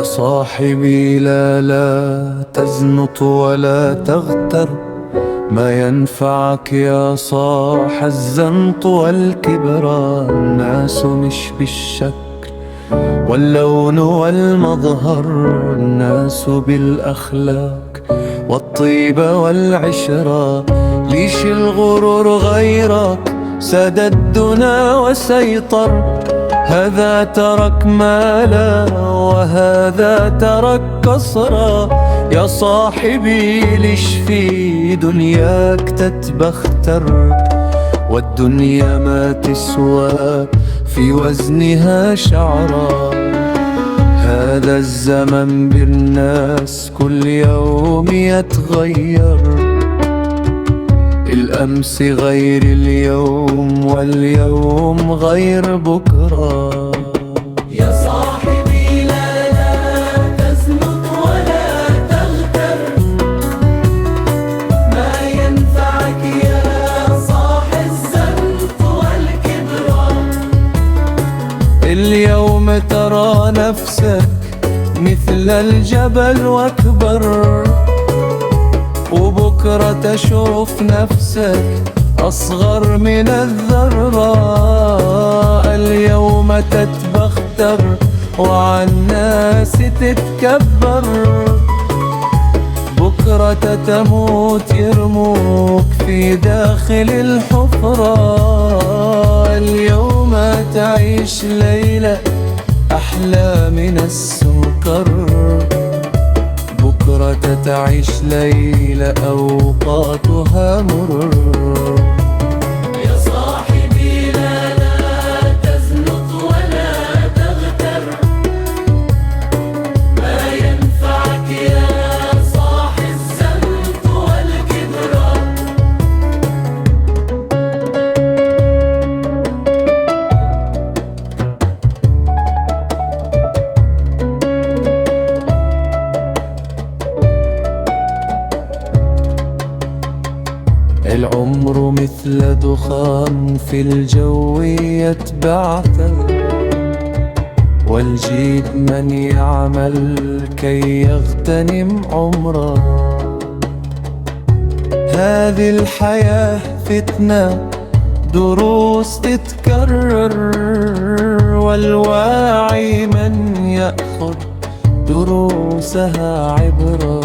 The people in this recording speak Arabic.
صاحبي لا تزنط ولا تغتر، ما ينفعك يا صاح الزنط والكبر. الناس مش بالشكل واللون والمظهر، الناس بالأخلاق والطيبة والعشرة. ليش الغرور غيرك ساد الدنا وسيطر، هذا ترك مالا وهذا ترك قصرا. يا صاحبي ليش في دنياك تتبختر، والدنيا ما تسوى في وزنها شعرا. هذا الزمن بالناس كل يوم يتغير، الأمس غير اليوم واليوم غير بكرة. يا صاحبي لا تزنط ولا تغتر، ما ينفعك يا صاح الزنط والكبر. اليوم ترى نفسك مثل الجبل واكبر، وبكرة تشوف نفسك أصغر من الذرة. اليوم تتبختر وعن الناس تتكبر، بكرة تموت يرموك في داخل الحفرة. اليوم تعيش ليلة أحلى من السكر، بكرة تعيش ليلة أوقاتها مرر. يا صاحبي لا تزنط ولا تغتر، ما ينفعك يا صاح الزنط والكبر. العمر مثل دخان في الجو يتبعثر، والجيد من يعمل كي يغتنم عمره. هذه الحياة فتنة دروس تتكرر، والواعي من يأخذ دروسها عبرة.